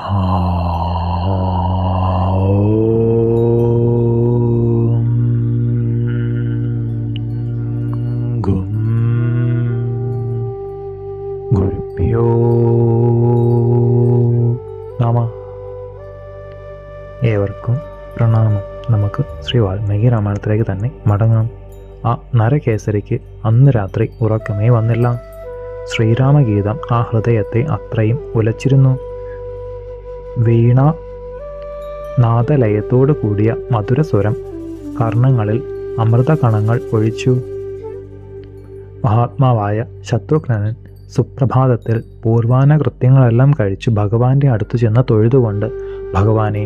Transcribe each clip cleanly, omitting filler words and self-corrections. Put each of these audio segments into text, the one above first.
ഗും ഗുരുഭ്യോ നമഃ. ഏവർക്കും പ്രണാമം. നമുക്ക് ശ്രീ വാൽമീകി രാമായണത്തിലേക്ക് തന്നെ മടങ്ങാം. ആ നരകേസരിക്ക് അന്ന് രാത്രി ഉറക്കമേ വന്നില്ല. ശ്രീരാമഗീതം ആ ഹൃദയത്തെ അത്രയും ഉലച്ചിരുന്നു. വീണ നാദലയത്തോടു കൂടിയ മധുരസ്വരം കർണങ്ങളിൽ അമൃതകണങ്ങൾ ഒഴിച്ചു. മഹാത്മാവായ ശത്രുഘ്നൻ സുപ്രഭാതത്തിൽ പൂർവാന കൃത്യങ്ങളെല്ലാം കഴിച്ചു ഭഗവാന്റെ അടുത്തു ചെന്ന് തൊഴുതുകൊണ്ട്, ഭഗവാനെ,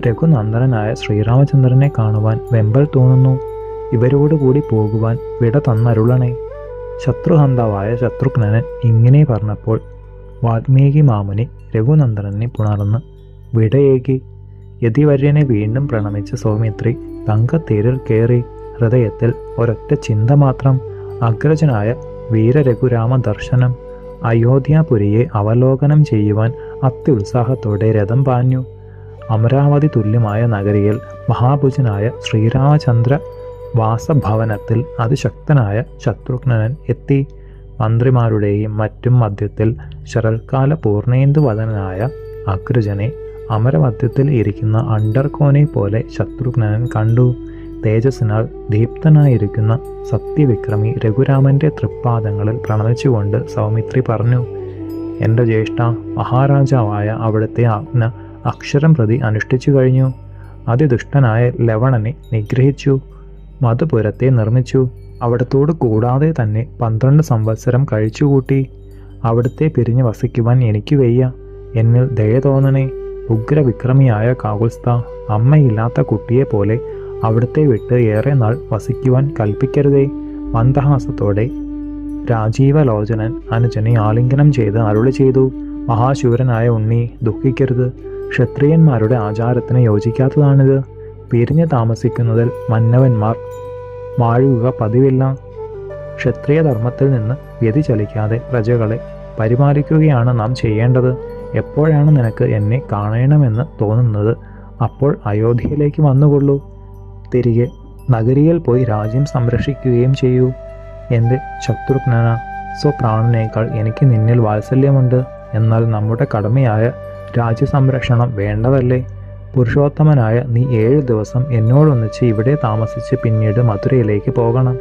രഘുനന്ദനായ ശ്രീരാമചന്ദ്രനെ കാണുവാൻ വെമ്പൽ തോന്നുന്നു. ഇവരോടുകൂടി പോകുവാൻ വിട തന്നരുളണേ. ശത്രുഹന്താവായ ശത്രുഘ്നൻ ഇങ്ങനെ പറഞ്ഞപ്പോൾ വാൽമീകി മാമുനി രഘുനന്ദനെ പുണർന്ന് വിടയേകി. യതിവര്യനെ വീണ്ടും പ്രണമിച്ച സൗമിത്രി തങ്കത്തേരിൽ കയറി. ഹൃദയത്തിൽ ഒരൊറ്റ ചിന്ത മാത്രം: അഗ്രജനായ വീരരഘുരാമ ദർശനം. അയോധ്യാപുരിയെ അവലോകനം ചെയ്യുവാൻ അത്യുത്സാഹത്തോടെ രഥം പാഞ്ഞു. അമരാവതി തുല്യമായ നഗരിയിൽ മഹാഭുജനായ ശ്രീരാമചന്ദ്ര വാസഭവനത്തിൽ അതിശക്തനായ ശത്രുഘ്നൻ എത്തി. മന്ത്രിമാരുടെയും മറ്റും മധ്യത്തിൽ ശരൽക്കാല പൂർണേന്ദുവദനായ അഗ്രജനെ അമരമധ്യത്തിൽ ഇരിക്കുന്ന അണ്ടർകോനെ പോലെ ശത്രുഘ്നൻ കണ്ടു. തേജസ്സിനാൽ ദീപ്തനായിരിക്കുന്ന സത്യവിക്രമി രഘുരാമന്റെ തൃപ്പാദങ്ങളിൽ പ്രണമിച്ചുകൊണ്ട് സൗമിത്രി പറഞ്ഞു: എൻ്റെ ജ്യേഷ്ഠ, മഹാരാജാവായ അവിടുത്തെ ആജ്ഞ അക്ഷരം പ്രതി അനുഷ്ഠിച്ചു കഴിഞ്ഞു. അതിദുഷ്ടനായ ലവണനെ നിഗ്രഹിച്ചു. മധുപുരത്തെ നിർമ്മിച്ചു. അവിടത്തോട് കൂടാതെ തന്നെ 12 സംവത്സരം കഴിച്ചുകൂട്ടി. അവിടുത്തെ പിരിഞ്ഞു വസിക്കുവാൻ എനിക്ക് വയ്യ. എന്നിൽ ദയ തോന്നണേ. ഉഗ്രവിക്രമിയായ കാകുൽസ്ഥ, അമ്മയില്ലാത്ത കുട്ടിയെപ്പോലെ അവിടുത്തെ വിട്ട് ഏറെ നാൾ വസിക്കുവാൻ കൽപ്പിക്കരുതേ. മന്ദഹാസത്തോടെ രാജീവലോചനൻ അനുജനെ ആലിംഗനം ചെയ്ത് അരുളി ചെയ്തു: മഹാശൂരനായ ഉണ്ണി, ദുഃഖിക്കരുത്. ക്ഷത്രിയന്മാരുടെ ആചാരത്തിന് യോജിക്കാത്തതാണിത്. പിരിഞ്ഞു താമസിക്കുന്നതിൽ മന്നവന്മാർ വാഴുക പതിവില്ല. ക്ഷത്രിയധർമ്മത്തിൽ നിന്ന് വ്യതിചലിക്കാതെ പ്രജകളെ പരിപാലിക്കുകയാണ് നാം ചെയ്യേണ്ടത്. എപ്പോഴാണ് നിനക്ക് എന്നെ കാണണമെന്ന് തോന്നുന്നത് അപ്പോൾ അയോധ്യയിലേക്ക് വന്നുകൊള്ളൂ. തിരികെ നഗരിയിൽ പോയി രാജ്യം സംരക്ഷിക്കുകയും ചെയ്യൂ. എൻ്റെ ശത്രുഘ്നന, സ്വപ്രാണനേക്കാൾ എനിക്ക് നിന്നിൽ വാത്സല്യമുണ്ട്. എന്നാൽ നമ്മുടെ കടമയായ രാജ്യസംരക്ഷണം വേണ്ടതല്ലേ? പുരുഷോത്തമനായ നീ 7 ദിവസം എന്നോടൊന്നിച്ച് ഇവിടെ താമസിച്ച് പിന്നീട് മധുരയിലേക്ക് പോകണം.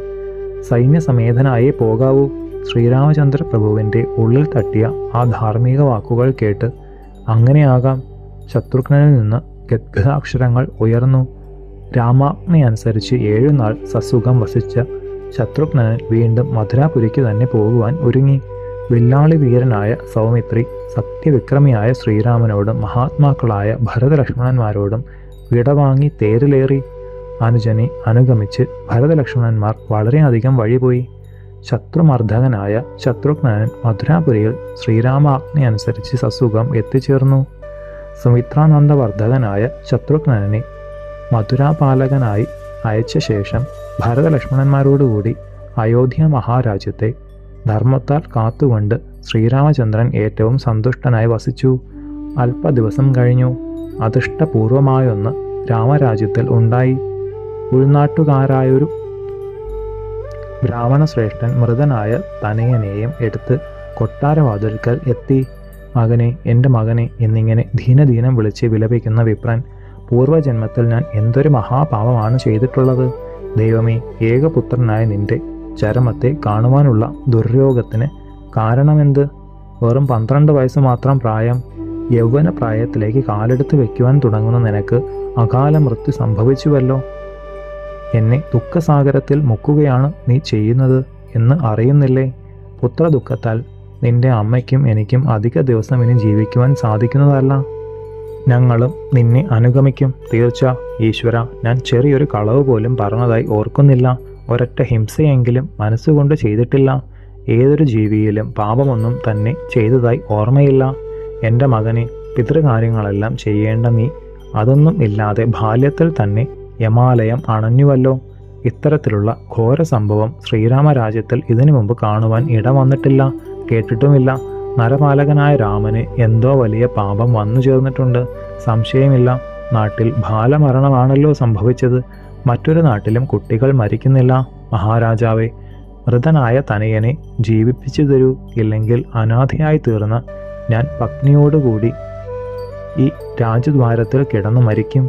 സൈന്യസമേതനായേ പോകാവൂ. ശ്രീരാമചന്ദ്ര പ്രഭുവിൻ്റെ ഉള്ളിൽ തട്ടിയ ആ ധാർമ്മിക വാക്കുകൾ കേട്ട് അങ്ങനെയാകാം. ശത്രുഘ്നനിൽ നിന്ന് ഗദ്ഗദാക്ഷരങ്ങൾ ഉയർന്നു. രാമാജ്ഞയനുസരിച്ച് 7 നാൾ സസുഖം വസിച്ച ശത്രുഘ്നൻ വീണ്ടും മധുരാപുരിക്ക് തന്നെ പോകുവാൻ ഒരുങ്ങി. വില്ലാളി വീരനായ സൗമിത്രി സത്യവിക്രമിയായ ശ്രീരാമനോടും മഹാത്മാക്കളായ ഭരതലക്ഷ്മണന്മാരോടും വിടവാങ്ങി തേരിലേറി. അനുജനെ അനുഗമിച്ച് ഭരതലക്ഷ്മണന്മാർ വളരെയധികം വഴിപോയി. ശത്രുമർദ്ദകനായ ശത്രുഘ്നൻ മധുരാപുരിയിൽ ശ്രീരാമാജ്ഞയനുസരിച്ച് സസുഖം എത്തിച്ചേർന്നു. സുമിത്രാനന്ദവർദ്ധകനായ ശത്രുഘ്നനെ മധുരാപാലകനായി അയച്ച ശേഷം ഭരതലക്ഷ്മണന്മാരോടുകൂടി അയോധ്യ മഹാരാജ്യത്തെ ധർമ്മത്താൽ കാത്തുകൊണ്ട് ശ്രീരാമചന്ദ്രൻ ഏറ്റവും സന്തുഷ്ടനായി വസിച്ചു. അല്പദിവസം കഴിഞ്ഞു. അദൃഷ്ടപൂർവമായൊന്ന് രാമരാജ്യത്തിൽ ഉണ്ടായി. ഉൾനാട്ടുകാരായൊരു ബ്രാഹ്മണശ്രേഷ്ഠൻ മൃതനായ തനയനെയും എടുത്ത് കൊട്ടാരവാതിൽക്കൽ എത്തി. മകനെ, എൻ്റെ മകനെ എന്നിങ്ങനെ ദീനദീനം വിളിച്ച് വിലപിക്കുന്ന വിപ്രൻ: പൂർവജന്മത്തിൽ ഞാൻ എന്തൊരു മഹാപാപമാണ് ചെയ്തിട്ടുള്ളത്? ദൈവമേ, ഏകപുത്രനായ നിന്റെ ചരമത്തെ കാണുവാനുള്ള ദുര്യോഗത്തിന് കാരണമെന്ത്? വെറും 12 വയസ്സ് മാത്രം പ്രായം. യൗവന പ്രായത്തിലേക്ക് കാലെടുത്ത് വയ്ക്കുവാൻ തുടങ്ങുന്ന നിനക്ക് അകാല മൃത്യു സംഭവിച്ചുവല്ലോ. എന്നെ ദുഃഖസാഗരത്തിൽ മുക്കുകയാണ് നീ ചെയ്യുന്നത് എന്ന് അറിയുന്നില്ലേ? പുത്രദുഃഖത്താൽ നിന്റെ അമ്മയ്ക്കും എനിക്കും അധിക ദിവസം ഇനി ജീവിക്കുവാൻ സാധിക്കുന്നതല്ല. ഞങ്ങളും നിന്നെ അനുഗമിക്കും. തീർച്ച ഈശ്വര, ഞാൻ ചെറിയൊരു കളവ് പോലും പറഞ്ഞതായി ഓർക്കുന്നില്ല. ഒരൊറ്റ ഹിംസയെങ്കിലും മനസ്സുകൊണ്ട് ചെയ്തിട്ടില്ല. ഏതൊരു ജീവിയിലും പാപമൊന്നും തന്നെ ചെയ്തതായി ഓർമ്മയില്ല. എൻ്റെ മകനെ, പിതൃകാര്യങ്ങളെല്ലാം ചെയ്യേണ്ട നീ അതൊന്നും ഇല്ലാതെ ബാല്യത്തിൽ തന്നെ യമാലയം അണഞ്ഞുവല്ലോ. ഇത്തരത്തിലുള്ള ഘോര സംഭവം ശ്രീരാമരാജ്യത്തിൽ ഇതിനു മുമ്പ് കാണുവാൻ ഇടവന്നിട്ടില്ല, കേട്ടിട്ടുമില്ല. നരപാലകനായ രാമന് എന്തോ വലിയ പാപം വന്നു ചേർന്നിട്ടുണ്ട്. സംശയമില്ല, നാട്ടിൽ ബാലമരണമാണല്ലോ സംഭവിച്ചത്. മറ്റൊരു നാട്ടിലും കുട്ടികൾ മരിക്കുന്നില്ല. മഹാരാജാവേ, മൃതനായ തനയനെ ജീവിപ്പിച്ചു തരൂ, ഇല്ലെങ്കിൽ അനാഥയായി തീർന്ന ഞാൻ പത്നിയോടുകൂടി ഈ രാജദ്വാരത്തിൽ കിടന്നു മരിക്കും.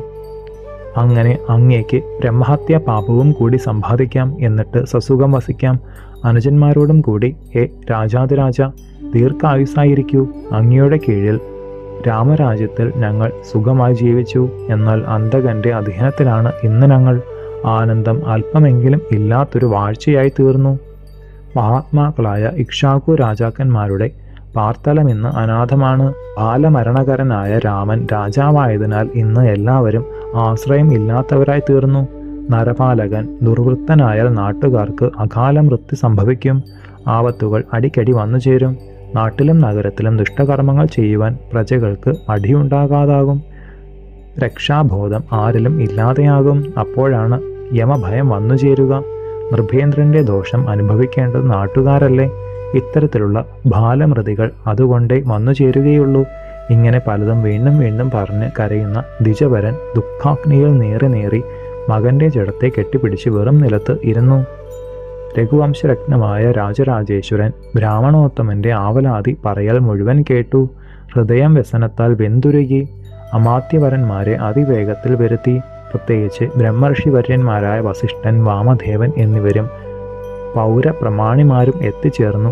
അങ്ങനെ അങ്ങേക്ക് ബ്രഹ്മഹത്യാ പാപവും കൂടി സമ്പാദിക്കാം, എന്നിട്ട് സസുഖം വസിക്കാം. അനുജന്മാരോടും കൂടി രാജാതിരാജ ദീർഘായുസ്സായിരിക്കൂ. അങ്ങയുടെ കീഴിൽ രാമരാജ്യത്തിൽ ഞങ്ങൾ സുഖമായി ജീവിച്ചു. എന്നാൽ അന്തകന്റെ അധീനത്തിലാണ് ഇന്ന് ഞങ്ങൾ. ആനന്ദം അല്പമെങ്കിലും ഇല്ലാത്തൊരു വാഴ്ചയായി തീർന്നു. മഹാത്മാക്കളായ ഇക്ഷ്വാകു രാജാക്കന്മാരുടെ പാർത്തലം ഇന്ന് അനാഥമാണ്. ബാലമരണകരനായ രാമൻ രാജാവായതിനാൽ ഇന്ന് എല്ലാവരും ആശ്രയം ഇല്ലാത്തവരായി തീർന്നു. നരപാലകൻ ദുർവൃത്തനായാൽ നാട്ടുകാർക്ക് അകാല മൃത്യു സംഭവിക്കും. ആപത്തുകൾ അടിക്കടി വന്നു ചേരും. നാട്ടിലും നഗരത്തിലും ദുഷ്ടകർമ്മങ്ങൾ ചെയ്യുവാൻ പ്രജകൾക്ക് മടിയുണ്ടാകാതാകും. രക്ഷാബോധം ആരിലും ഇല്ലാതെയാകും. അപ്പോഴാണ് യമഭയം വന്നു ചേരുക. നൃപേന്ദ്രന്റെ ദോഷം അനുഭവിക്കേണ്ടത് നാട്ടുകാരല്ലേ? ഇത്തരത്തിലുള്ള ബാലമൃതികൾ അതുകൊണ്ടേ വന്നു ചേരുകയുള്ളൂ. ഇങ്ങനെ പലതും വീണ്ടും വീണ്ടും പറഞ്ഞ് കരയുന്ന ദ്വിജവരൻ ദുഃഖാഗ്നിയിൽ നേറി മകന്റെ ജഡത്തെ കെട്ടിപ്പിടിച്ച് വെറും നിലത്ത് ഇരുന്നു. രഘുവംശരത്നമായ രാജരാജേശ്വരൻ ബ്രാഹ്മണോത്തമന്റെ ആവലാതി പറയൽ മുഴുവൻ കേട്ടു. ഹൃദയം വ്യസനത്താൽ വെന്തുരുകി. അമാത്യവരന്മാരെ അതിവേഗത്തിൽ വരുത്തി. പ്രത്യേകിച്ച് ബ്രഹ്മർഷിവര്യന്മാരായ വസിഷ്ഠൻ, വാമദേവൻ എന്നിവരും പൗരപ്രമാണിമാരും എത്തിച്ചേർന്നു.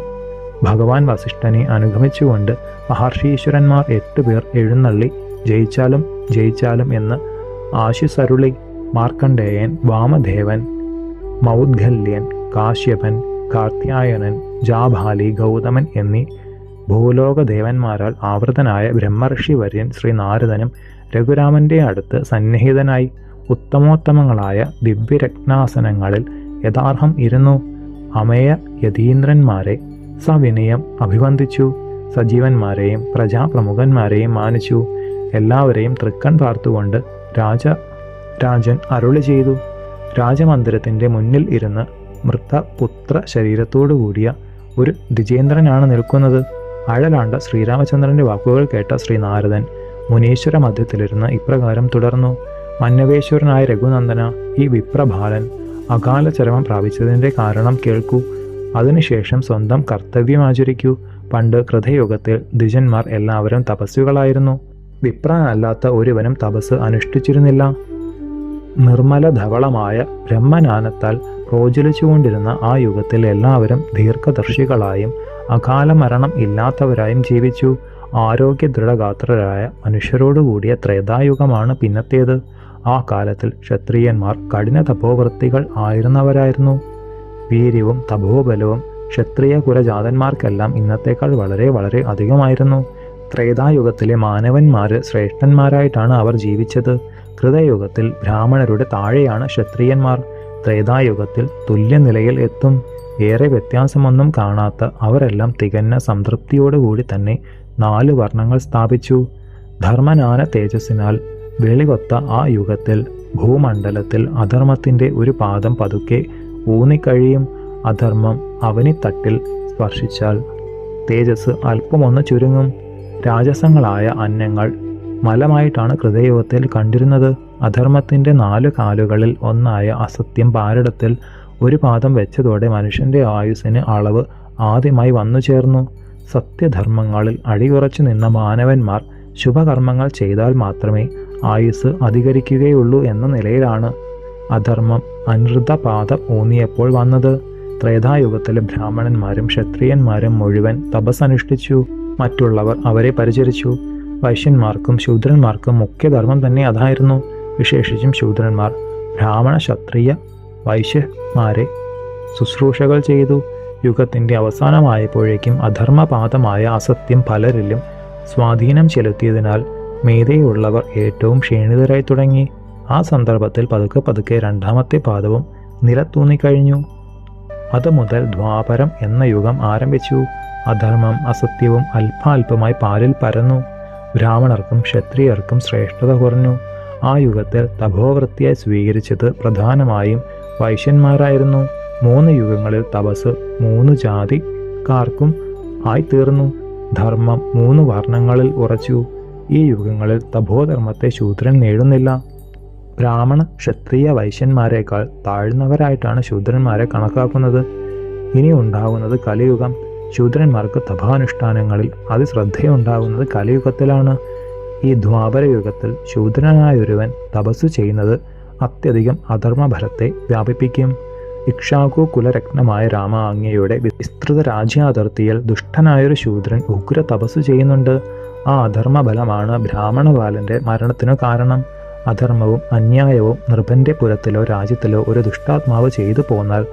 ഭഗവാൻ വസിഷ്ഠനെ അനുഗമിച്ചുകൊണ്ട് മഹർഷീശ്വരന്മാർ 8 പേർ എഴുന്നള്ളി ജയിച്ചാലും എന്ന് ആശുസരുളി. മാർക്കണ്ഡേയൻ, വാമദേവൻ, മൗദ്ഗല്യൻ, കാശ്യപൻ, കാർത്യായനൻ, ജാഭാലി, ഗൗതമൻ എന്നീ ഭൂലോകദേവന്മാരാൽ ആവൃതനായ ബ്രഹ്മർഷിവര്യൻ ശ്രീ നാരദനും രഘുരാമന്റെ അടുത്ത് സന്നിഹിതനായി ഉത്തമോത്തമങ്ങളായ ദിവ്യരത്നാസനങ്ങളിൽ യഥാർഹം ഇരുന്നു. അമേയ യതീന്ദ്രന്മാരെ സവിനയം അഭിവന്ദിച്ചു. സജീവന്മാരെയും പ്രജാപ്രമുഖന്മാരെയും മാനിച്ചു. എല്ലാവരെയും തൃക്കൺ പാർത്തുകൊണ്ട് രാജൻ അരുളി ചെയ്തു. രാജമന്ദിരത്തിന്റെ മുന്നിൽ ഇരുന്ന് മൃതപുത്ര ശരീരത്തോടു കൂടിയ ഒരു ദ്വിജേന്ദ്രനാണ് നിൽക്കുന്നത്. അഴലാണ്ട ശ്രീരാമചന്ദ്രന്റെ വാക്കുകൾ കേട്ട ശ്രീനാരദൻ മുനീശ്വര മധ്യത്തിലിരുന്ന് ഇപ്രകാരം തുടർന്നു. മന്നവേശ്വരനായ രഘുനന്ദന, ഈ വിപ്രബാലൻ അകാല ചരമം പ്രാപിച്ചതിൻ്റെ കാരണം കേൾക്കൂ. അതിനുശേഷം സ്വന്തം കർത്തവ്യമാചരിക്കൂ. പണ്ട് കൃതയുഗത്തിൽ ദ്വിജന്മാർ എല്ലാവരും തപസ്വികളായിരുന്നു. വിപ്രനല്ലാത്ത ഒരുവനും തപസ് അനുഷ്ഠിച്ചിരുന്നില്ല. നിർമ്മല ധവളമായ ബ്രഹ്മജ്ഞാനത്താൽ പ്രോജ്വലിച്ചുകൊണ്ടിരുന്ന ആ യുഗത്തിൽ എല്ലാവരും ദീർഘദർശികളായും അകാല മരണം ഇല്ലാത്തവരായും ജീവിച്ചു. ആരോഗ്യ ദൃഢഗാത്രരായ മനുഷ്യരോടുകൂടിയ ത്രേതായുഗമാണ് പിന്നത്തേത്. ആ കാലത്തിൽ ക്ഷത്രിയന്മാർ കഠിന തപോവൃത്തികൾ ആയിരുന്നവരായിരുന്നു. വീര്യവും തപോബലവും ക്ഷത്രിയ കുലജാതന്മാർക്കെല്ലാം ഇന്നത്തേക്കാൾ വളരെ വളരെ അധികമായിരുന്നു. ത്രേതായുഗത്തിലെ മാനവന്മാര് ശ്രേഷ്ഠന്മാരായിട്ടാണ് അവർ ജീവിച്ചത്. കൃതയുഗത്തിൽ ബ്രാഹ്മണരുടെ താഴെയാണ് ക്ഷത്രിയന്മാർ. ത്രേതായുഗത്തിൽ തുല്യനിലയിൽ എത്തും. ഏറെ വ്യത്യാസമൊന്നും കാണാത്ത അവരെല്ലാം തികഞ്ഞ സംതൃപ്തിയോടുകൂടി തന്നെ 4 വർണ്ണങ്ങൾ സ്ഥാപിച്ചു. ധർമ്മജ്ഞാന തേജസ്സിനാൽ വെളിവത്ത ആ യുഗത്തിൽ ഭൂമണ്ഡലത്തിൽ അധർമ്മത്തിന്റെ ഒരു പാദം പതുക്കെ ഊന്നിക്കഴിയും. അധർമ്മം അവനിത്തട്ടിൽ സ്പർശിച്ചാൽ തേജസ് അല്പമൊന്ന് ചുരുങ്ങും. രാജസങ്ങളായ അന്നങ്ങൾ മലമായിട്ടാണ് കൃതയുഗത്തിൽ കണ്ടിരുന്നത്. അധർമ്മത്തിന്റെ 4 കാലുകളിൽ ഒന്നായ അസത്യം പാരിടത്തിൽ ഒരു പാദം വെച്ചതോടെ മനുഷ്യന്റെ ആയുസ്സിന് അളവ് ആദ്യമായി വന്നു ചേർന്നു. സത്യധർമ്മങ്ങളിൽ അടിയുറച്ചു നിന്ന മാനവന്മാർ ശുഭകർമ്മങ്ങൾ ചെയ്താൽ മാത്രമേ ആയുസ് അധികരിക്കുകയുള്ളൂ എന്ന നിലയിലാണ് അധർമ്മം അനൃതപാദം ഊന്നിയപ്പോൾ വന്നത്. ത്രേതായുഗത്തിലെ ബ്രാഹ്മണന്മാരും ക്ഷത്രിയന്മാരും മുഴുവൻ തപസ്സനുഷ്ഠിച്ചു. മറ്റുള്ളവർ അവരെ പരിചരിച്ചു. വൈശ്യന്മാർക്കും ശൂദ്രന്മാർക്കും മുഖ്യധർമ്മം തന്നെ അതായിരുന്നു. വിശേഷിച്ചും ശൂദ്രന്മാർ ബ്രാഹ്മണ ക്ഷത്രിയ വൈശ്യന്മാരെ ശുശ്രൂഷകൾ ചെയ്തു. യുഗത്തിന്റെ അവസാനമായപ്പോഴേക്കും അധർമ്മപാതമായ അസത്യം പലരിലും സ്വാധീനം ചെലുത്തിയതിനാൽ മീതെയുള്ളവർ ഏറ്റവും ക്ഷീണിതരായി തുടങ്ങി. ആ സന്ദർഭത്തിൽ പതുക്കെ പതുക്കെ 2ാമത്തെ പാദവും നിലത്തൂന്നിക്കഴിഞ്ഞു. അതുമുതൽ ദ്വാപരം എന്ന യുഗം ആരംഭിച്ചു. അധർമ്മം അസത്യവും അല്പാൽപമായി പാലിൽ പരന്നു. ബ്രാഹ്മണർക്കും ക്ഷത്രിയർക്കും ശ്രേഷ്ഠത കുറഞ്ഞു. ആ യുഗത്തിൽ തപോവൃത്തിയായി സ്വീകരിച്ചത് പ്രധാനമായും വൈശ്യന്മാരായിരുന്നു. 3 യുഗങ്ങളിൽ തപസ് 3 ജാതിക്കാർക്കും ആയിത്തീർന്നു. ധർമ്മം 3 വർണ്ണങ്ങളിൽ ഉറച്ചു. ഈ യുഗങ്ങളിൽ തപോധർമ്മത്തെ ശൂദ്രൻ നേടുന്നില്ല. ബ്രാഹ്മണ ക്ഷത്രിയ വൈശ്യന്മാരെക്കാൾ താഴ്ന്നവരായിട്ടാണ് ശൂദ്രന്മാരെ കണക്കാക്കുന്നത്. ഇനി ഉണ്ടാകുന്നത് കലിയുഗം. ശൂദ്രന്മാർക്ക് തപാനുഷ്ഠാനങ്ങളിൽ അതിശ്രദ്ധയുണ്ടാകുന്നത് കലിയുഗത്തിലാണ്. ഈ ദ്വാപരയുഗത്തിൽ ശൂദ്രനായൊരുവൻ തപസ്സു ചെയ്യുന്നത് അത്യധികം അധർമ്മഫലത്തെ വ്യാപിപ്പിക്കും. ഇക്ഷ്വാകു കുലരത്നമായ രാമ, അങ്ങയുടെ വിസ്തൃത രാജ്യാതിർത്തിയിൽ ദുഷ്ടനായൊരു ശൂദ്രൻ ഉഗ്ര തപസ്സു ചെയ്യുന്നുണ്ട്. ആ അധർമ്മഫലമാണ് ബ്രാഹ്മണബാലന്റെ മരണത്തിനു കാരണം. അധർമ്മവും അന്യായവും നിർഭന്ധ്യപുരത്തിലോ രാജ്യത്തിലോ ഒരു ദുഷ്ടാത്മാവ് ചെയ്തു പോന്നാൽ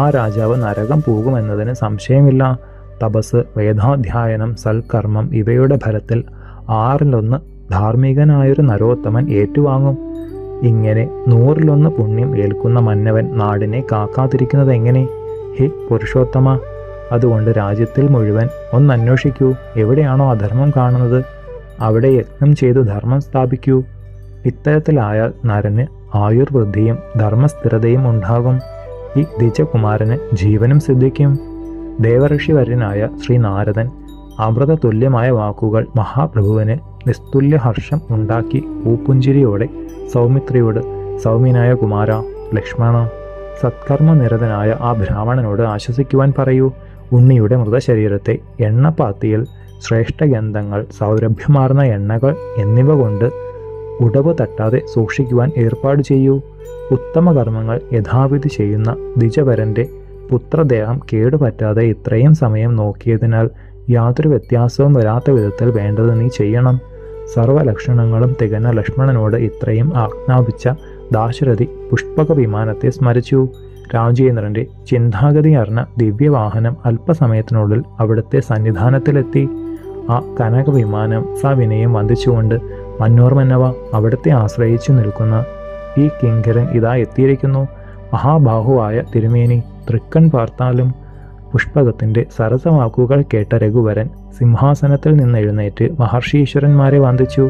ആ രാജാവ് നരകം പോകുമെന്നതിന് സംശയമില്ല. തപസ്, വേദാധ്യായനം, സൽക്കർമ്മം ഇവയുടെ ഫലത്തിൽ 1/6 ധാർമ്മികനായൊരു നരോത്തമൻ ഏറ്റുവാങ്ങും. ഇങ്ങനെ 100 പുണ്യം ഏൽക്കുന്ന മന്നവൻ നാടിനെ കാക്കാതിരിക്കുന്നത് എങ്ങനെ? ഹേ പുരുഷോത്തമ, അതുകൊണ്ട് രാജ്യത്തിൽ മുഴുവൻ ഒന്നന്വേഷിക്കൂ. എവിടെയാണോ അധർമ്മം കാണുന്നത് അവിടെ യത്നം ചെയ്തു ധർമ്മം സ്ഥാപിക്കൂ. ഇത്തരത്തിലായാൽ നരന് ആയുർവൃദ്ധിയും ധർമ്മസ്ഥിരതയും ഉണ്ടാകും. ഈ ദ്വിജകുമാരന് ജീവനും സിദ്ധിക്കും. ദേവഋഷിവര്യനായ ശ്രീ നാരദൻ അമൃത തുല്യമായ വാക്കുകൾ മഹാപ്രഭുവിന് നിസ്തുല്യ ഹർഷം ഉണ്ടാക്കി പൂപ്പുഞ്ചിരിയോടെ സൗമിത്രിയോട്, സൗമ്യനായ കുമാര ലക്ഷ്മണ, സത്കർമ്മനിരതനായ ആ ബ്രാഹ്മണനോട് ആശ്വസിക്കുവാൻ പറയൂ. ഉണ്ണിയുടെ മൃതശരീരത്തെ എണ്ണപ്പാത്തിയിൽ ശ്രേഷ്ഠഗന്ധങ്ങൾ, സൗരഭ്യമാർന്ന എണ്ണകൾ എന്നിവ കൊണ്ട് ഉടവ് തട്ടാതെ സൂക്ഷിക്കുവാൻ ഏർപ്പാട് ചെയ്യൂ. ഉത്തമ കർമ്മങ്ങൾ യഥാവിധി ചെയ്യുന്ന ദ്വിജവരന്റെ പുത്രദേഹം കേടുപറ്റാതെ ഇത്രയും സമയം നോക്കിയതിനാൽ യാതൊരു വ്യത്യാസവും വരാത്ത വിധത്തിൽ വേണ്ടത് നീ ചെയ്യണം. സർവലക്ഷണങ്ങളും തികഞ്ഞ ലക്ഷ്മണനോട് ഇത്രയും ആജ്ഞാപിച്ച ദാശരഥി പുഷ്പക വിമാനത്തെ സ്മരിച്ചു. രാജേന്ദ്രന്റെ ചിന്താഗതി അറിഞ്ഞ ദിവ്യവാഹനം അല്പസമയത്തിനുള്ളിൽ അവിടുത്തെ സന്നിധാനത്തിലെത്തി. ആ കനക വിമാനം സവിനയം വന്ദിച്ചുകൊണ്ട്, മന്നോർമന്നവ, അവിടുത്തെ ആശ്രയിച്ചു നിൽക്കുന്ന ഈ കിങ്കരൻ ഇതാ എത്തിയിരിക്കുന്നു. മഹാബാഹുവായ തിരുമേനി, തൃക്കൺ പാർത്താലും. പുഷ്പകത്തിന്റെ സരസവാക്കുകൾ കേട്ട രഘുവരൻ സിംഹാസനത്തിൽ നിന്ന് എഴുന്നേറ്റ് മഹർഷീശ്വരന്മാരെ വന്ദിച്ചു.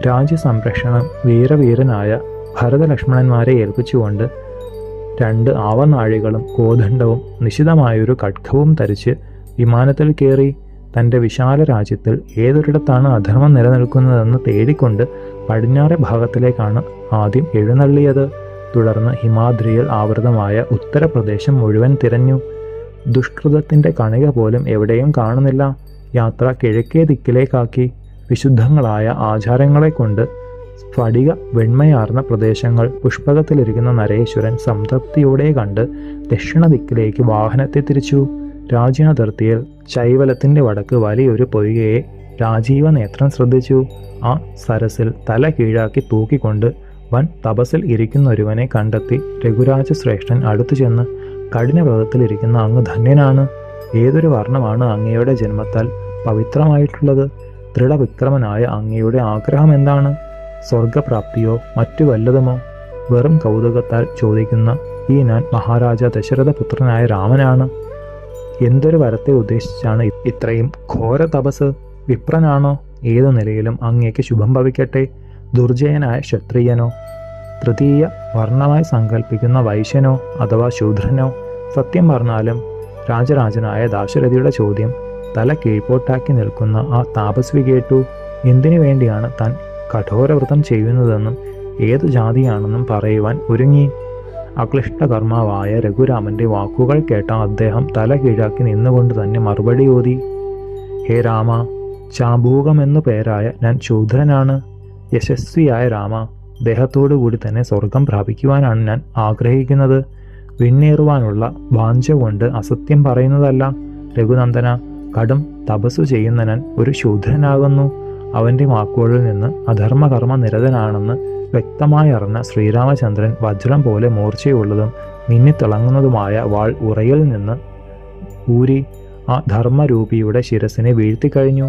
രാജ്യസംരക്ഷണം വീരവീരനായ ഭരതലക്ഷ്മണന്മാരെ ഏൽപ്പിച്ചുകൊണ്ട് 2 ആവനാഴികളും കോദണ്ഡവും നിശിതമായൊരു ഖഡ്ഗവും ധരിച്ച് വിമാനത്തിൽ കയറി. തൻ്റെ വിശാല രാജ്യത്തിൽ ഏതൊരിടത്താണ് അധർമ്മം നിലനിൽക്കുന്നതെന്ന് തേടിക്കൊണ്ട് പടിഞ്ഞാറെ ഭാഗത്തിലേക്കാണ് ആദ്യം എഴുന്നള്ളിയത്. തുടർന്ന് ഹിമാദ്രിയിൽ ആവൃതമായ ഉത്തരപ്രദേശം മുഴുവൻ തിരഞ്ഞു. ദുഷ്കൃതത്തിൻ്റെ കണിക പോലും എവിടെയും കാണുന്നില്ല. യാത്ര കിഴക്കേ ദിക്കിലേക്കാക്കി. വിശുദ്ധങ്ങളായ ആചാരങ്ങളെ കൊണ്ട് സ്ഫടിക വെണ്മയാർന്ന പ്രദേശങ്ങൾ പുഷ്പകത്തിലിരിക്കുന്ന നരേശ്വരൻ സംതൃപ്തിയോടെ കണ്ട് ദക്ഷിണ ദിക്കിലേക്ക് വാഹനത്തെ തിരിച്ചു. രാജ്യാതിർത്തിയിൽ ശൈവലത്തിൻ്റെ വടക്ക് വലിയൊരു പൊയ്കയെ രാജീവ നേത്രം ശ്രദ്ധിച്ചു. ആ സരസിൽ തല കീഴാക്കി തൂക്കിക്കൊണ്ട് വൻ തപസ്സിൽ ഇരിക്കുന്നൊരുവനെ കണ്ടെത്തി രഘുരാജശ്രേഷ്ഠൻ അടുത്തു ചെന്ന്, കഠിനവ്രതത്തിലിരിക്കുന്ന അങ്ങ് ധന്യനാണ്. ഏതൊരു വർണ്ണമാണ് അങ്ങയുടെ ജന്മത്താൽ പവിത്രമായിട്ടുള്ളത്? ദൃഢവിക്രമനായ അങ്ങയുടെ ആഗ്രഹം എന്താണ്? സ്വർഗപ്രാപ്തിയോ മറ്റു വല്ലതുമോ? വെറും കൗതുകത്താൽ ചോദിക്കുന്ന ഈ ഞാൻ മഹാരാജ ദശരഥപുത്രനായ രാമനാണ്. എന്തൊരു വരത്തെ ഉദ്ദേശിച്ചാണ് ഇത്രയും ഘോര തപസ്? വിപ്രനാണോ? ഏതു നിലയിലും അങ്ങേക്ക് ശുഭം ഭവിക്കട്ടെ. ദുർജയനായ ക്ഷത്രിയനോ, തൃതീയ വർണ്ണമായി സങ്കല്പിക്കുന്ന വൈശ്യനോ അഥവാ ശൂദ്രനോ? സത്യം പറഞ്ഞാലും രാജരാജനായ ദാശരഥിയുടെ ചോദ്യം തല കീഴ്പോട്ടാക്കി നിൽക്കുന്ന ആ താപസ്വി കേട്ടു. എന്തിനു വേണ്ടിയാണ് താൻ കഠോരവ്രതം ചെയ്യുന്നതെന്നും ഏതു ജാതിയാണെന്നും പറയുവാൻ ഒരുങ്ങി. അക്ലിഷ്ടകർമാവായ രഘുരാമന്റെ വാക്കുകൾ കേട്ട അദ്ദേഹം തല കീഴാക്കി നിന്നുകൊണ്ട് തന്നെ മറുപടി ഓതി. ഹേ രാമ, ചാബൂകമെന്നു പേരായ ഞാൻ ശൂദ്രനാണ്. യശസ്വിയായ രാമ, ദേഹത്തോടു കൂടി തന്നെ സ്വർഗം പ്രാപിക്കുവാനാണ് ഞാൻ ആഗ്രഹിക്കുന്നത്. വിണ്ണേറുവാനുള്ള വാഞ്ച കൊണ്ട് അസത്യം പറയുന്നതല്ല. രഘുനന്ദന, കടും തപസ്സു ചെയ്യുന്ന ഞാൻ ഒരു ശൂദ്രനാകുന്നു. അവൻ്റെ വാക്കുകളിൽ നിന്ന് അധർമ്മകർമ്മ നിരതനാണെന്ന് വ്യക്തമായി അറിഞ്ഞ ശ്രീരാമചന്ദ്രൻ വജ്രം പോലെ മൂർച്ചയുള്ളതും മിന്നിത്തിളങ്ങുന്നതുമായ വാൾ ഉറയിൽ നിന്ന് ഊരി ആ ധർമ്മരൂപിയുടെ ശിരസിനെ വീഴ്ത്തിക്കഴിഞ്ഞു.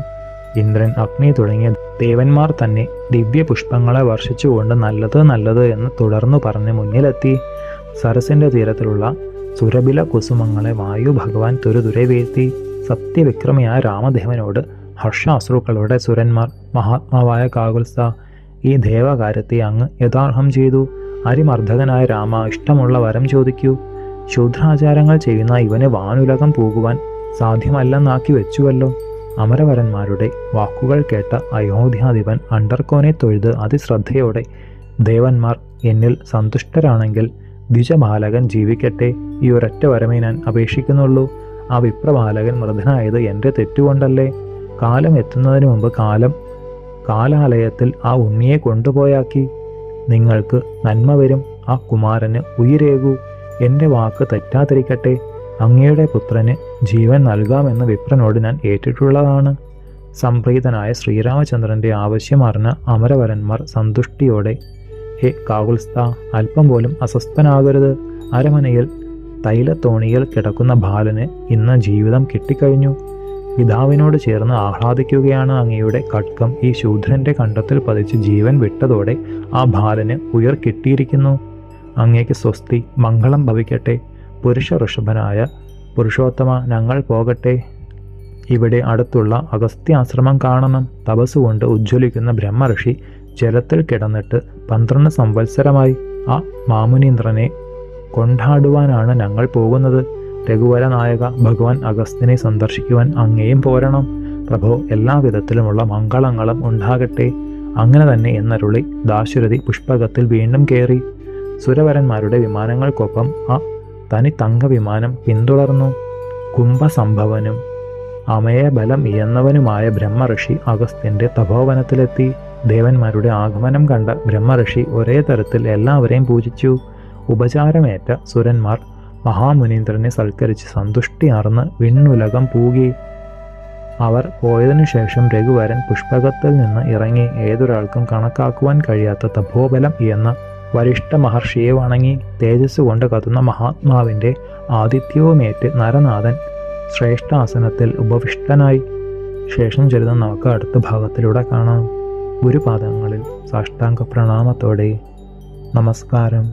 ഇന്ദ്രൻ, അഗ്നി തുടങ്ങിയ ദേവന്മാർ തന്നെ ദിവ്യ പുഷ്പങ്ങളെ വർഷിച്ചുകൊണ്ട് നല്ലത് നല്ലത് എന്ന് തുടർന്നു പറഞ്ഞ് മുന്നിലെത്തി. സരസിന്റെ തീരത്തിലുള്ള സുരഭില കുസുമങ്ങളെ വായു ഭഗവാൻ തുരുതുരെ വീഴ്ത്തി. സത്യവിക്രമിയായ രാമദേവനോട് ഹർഷാശ്രുക്കളുടെ സുരന്മാർ, മഹാത്മാവായ കാകുൽസ്ഥ, ഈ ദേവകാര്യത്തെ അങ്ങ് യഥാർഹം ചെയ്തു. അരിമർദ്ദകനായ രാമ, ഇഷ്ടമുള്ള വരം ചോദിക്കൂ. ശൂദ്രാചാരങ്ങൾ ചെയ്യുന്ന ഇവന് വാനുലകം പോകുവാൻ സാധ്യമല്ലെന്നാക്കി വെച്ചുവല്ലോ. അമരവരന്മാരുടെ വാക്കുകൾ കേട്ട അയോധ്യാധിപൻ അണ്ടർക്കോനെ തൊഴുത് അതിശ്രദ്ധയോടെ, ദേവന്മാർ എന്നിൽ സന്തുഷ്ടരാണെങ്കിൽ ദ്വിജബാലകൻ ജീവിക്കട്ടെ, ഈ ഒരൊറ്റ വരമേ ഞാൻ അപേക്ഷിക്കുന്നുള്ളൂ. ആ വിപ്രബാലകൻ മൃതനായത് എൻ്റെ തെറ്റുകൊണ്ടല്ലേ? കാലം എത്തുന്നതിന് മുമ്പ് കാലാലയത്തിൽ ആ ഉണ്ണിയെ കൊണ്ടുപോയാക്കി. നിങ്ങൾക്ക് നന്മ വരും, ആ കുമാരന് ഉയിരേകൂ. എൻ്റെ വാക്ക് തെറ്റാതിരിക്കട്ടെ. അങ്ങയുടെ പുത്രന് ജീവൻ നൽകാമെന്ന് വിപ്രനോട് ഞാൻ ഏറ്റിട്ടുള്ളതാണ്. സംപ്രീതനായ ശ്രീരാമചന്ദ്രൻ്റെ ആവശ്യം അറിഞ്ഞ അമരവരന്മാർ സന്തുഷ്ടിയോടെ, ഹേ കാകുൽസ്ഥ, അല്പം പോലും അസ്വസ്ഥനാകരുത്. അരമനയിൽ തൈലത്തോണിയിൽ കിടക്കുന്ന ബാലന് ഇന്ന് ജീവിതം കിട്ടിക്കഴിഞ്ഞു. പിതാവിനോട് ചേർന്ന് ആഹ്ലാദിക്കുകയാണ് അങ്ങയുടെ ഖഡ്ഗം. ഈ ശൂദ്രന്റെ കണ്ടത്തിൽ പതിച്ച് ജീവൻ വിട്ടതോടെ ആ ബാലന് ഉയർ കിട്ടിയിരിക്കുന്നു. അങ്ങേക്ക് സ്വസ്തി, മംഗളം ഭവിക്കട്ടെ. പുരുഷ ഋഷഭനായ പുരുഷോത്തമ, ഞങ്ങൾ പോകട്ടെ. ഇവിടെ അടുത്തുള്ള അഗസ്ത്യാശ്രമം കാണണം. തപസ്സുകൊണ്ട് ഉജ്ജ്വലിക്കുന്ന ബ്രഹ്മഋഷി ജലത്തിൽ കിടന്നിട്ട് 12 സംവത്സരമായി. ആ മാമുനീന്ദ്രനെ കൊണ്ടാടുവാനാണ് ഞങ്ങൾ പോകുന്നത്. രഘുവര നായക, ഭഗവാൻ അഗസ്ത്യനെ സന്ദർശിക്കുവാൻ അങ്ങേയും പോരണം. പ്രഭോ, എല്ലാവിധത്തിലുമുള്ള മംഗളങ്ങളും ഉണ്ടാകട്ടെ. അങ്ങനെ തന്നെ എന്നരുളി ദാശരഥി പുഷ്പകത്തിൽ വീണ്ടും കയറി. സുരവരന്മാരുടെ വിമാനങ്ങൾക്കൊപ്പം ആ തനി തങ്ക വിമാനം പിന്തുടർന്നു. കുംഭസംഭവനും അമയബലം ഇയന്നവനുമായ ബ്രഹ്മഋഷി അഗസ്ത്യന്റെ തപോവനത്തിലെത്തി. ദേവന്മാരുടെ ആഗമനം കണ്ട ബ്രഹ്മഋഷി ഒരേ തരത്തിൽ എല്ലാവരെയും പൂജിച്ചു. ഉപചാരമേറ്റ സുരന്മാർ മഹാമുനീന്ദ്രനെ സൽക്കരിച്ച് സന്തുഷ്ടിയാർന്ന് വിണ്ണുലകം പൂകി. അവർ പോയതിനു ശേഷം രഘുവരൻ പുഷ്പകത്തിൽ നിന്ന് ഇറങ്ങി ഏതൊരാൾക്കും കണക്കാക്കുവാൻ കഴിയാത്ത തപോബലം എന്ന വരിഷ്ഠ മഹർഷിയെ വണങ്ങി. തേജസ് കൊണ്ട് കത്തുന്ന മഹാത്മാവിൻ്റെ ആതിഥ്യവുമേറ്റ് നരനാഥൻ ശ്രേഷ്ഠാസനത്തിൽ ഉപവിഷ്ടനായി. ശേഷം ചരിതം നമുക്ക് അടുത്ത ഭാഗത്തിലൂടെ കാണാം. ഗുരുപാദങ്ങളിൽ സാഷ്ടാംഗ പ്രണാമത്തോടെ നമസ്കാരം.